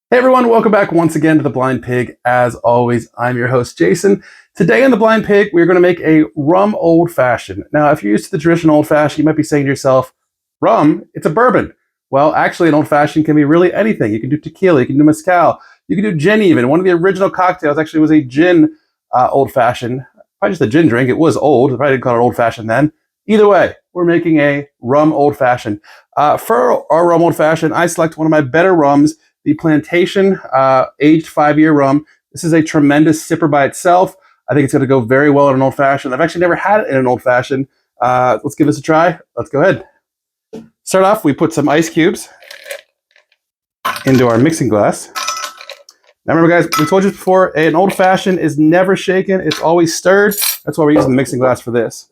Hey everyone, welcome back once again to The Blind Pig. As always, I'm your host, Jason. Today on The Blind Pig, we're going to make a rum old fashioned. Now, if you're used to the traditional old fashioned, you might be saying to yourself, rum, it's a bourbon. Well, actually, an old fashioned can be really anything. You can do tequila, you can do mezcal, you can do gin even. One of the original cocktails actually was a gin old fashioned. Probably just a gin drink. It was old. I probably didn't call it old fashioned then. Either way, we're making a rum old fashioned. For our rum old fashioned, I select one of my better rums, the Plantation aged 5-year rum. This is a tremendous sipper by itself. I think it's going to go very well in an old fashioned. I've actually never had it in an old fashioned. Let's give this a try. Let's go ahead. Start off, we put some ice cubes into our mixing glass. Now remember guys, we told you before, an old fashioned is never shaken. It's always stirred. That's why we're using the mixing glass for this.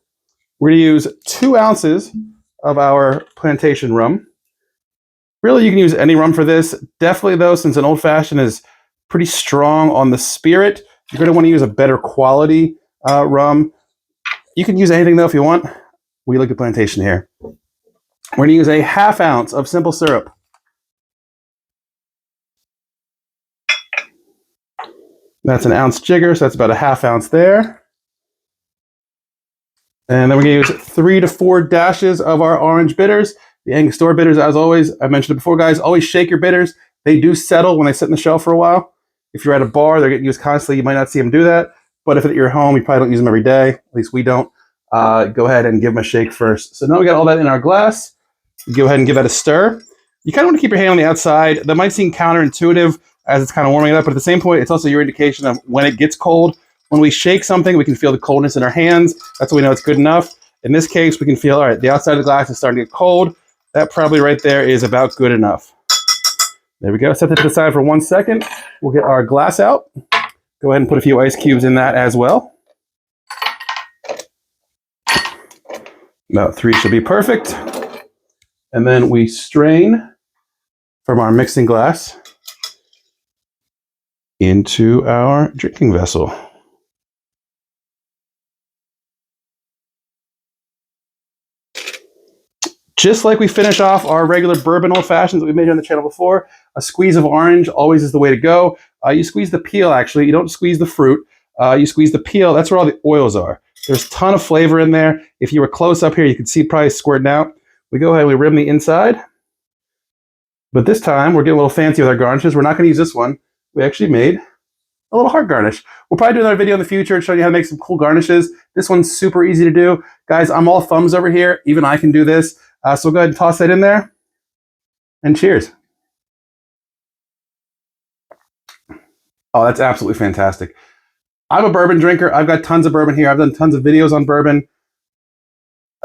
We're going to use 2 ounces of our Plantation rum. Really, you can use any rum for this. Definitely, though, since an old-fashioned is pretty strong on the spirit, you're going to want to use a better quality rum. You can use anything, though, if you want. We look at Plantation here. We're going to use a 1/2 ounce of simple syrup. That's an ounce jigger, so that's about a 1/2 ounce there. And then we're going to use 3 to 4 dashes of our orange bitters. The Angostura bitters, as always, I mentioned it before, guys, always shake your bitters. They do settle when they sit in the shelf for a while. If you're at a bar, they're getting used constantly. You might not see them do that. But if at your home, you probably don't use them every day. At least we don't. Go ahead and give them a shake first. So now we got all that in our glass. Go ahead and give that a stir. You kind of want to keep your hand on the outside. That might seem counterintuitive as it's kind of warming up, but at the same point, it's also your indication of when it gets cold. When we shake something, we can feel the coldness in our hands. That's when we know it's good enough. In this case, we can feel, all right, the outside of the glass is starting to get cold. That probably right there is about good enough. There we go. Set that to the side for 1 second. We'll get our glass out. Go ahead and put a few ice cubes in that as well. About 3 should be perfect. And then we strain from our mixing glass into our drinking vessel. Just like we finish off our regular bourbon old fashions that we made on the channel before, a squeeze of orange always is the way to go. You squeeze the peel, actually. You don't squeeze the fruit. You squeeze the peel. That's where all the oils are. There's a ton of flavor in there. If you were close up here, you could see it probably squirting out. We go ahead and we rim the inside. But this time, we're getting a little fancy with our garnishes. We're not going to use this one. We actually made a little heart garnish. We'll probably do another video in the future showing you how to make some cool garnishes. This one's super easy to do. Guys, I'm all thumbs over here. Even I can do this. So we'll go ahead and toss that in there. And cheers. Oh, that's absolutely fantastic. I'm a bourbon drinker. I've got tons of bourbon here. I've done tons of videos on bourbon.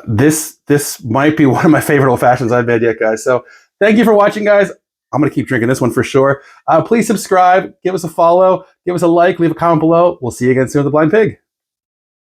This might be one of my favorite old fashions I've made yet, guys. So thank you for watching, guys. I'm going to keep drinking this one for sure. Please subscribe. Give us a follow. Give us a like. Leave a comment below. We'll see you again soon with The Blind Pig.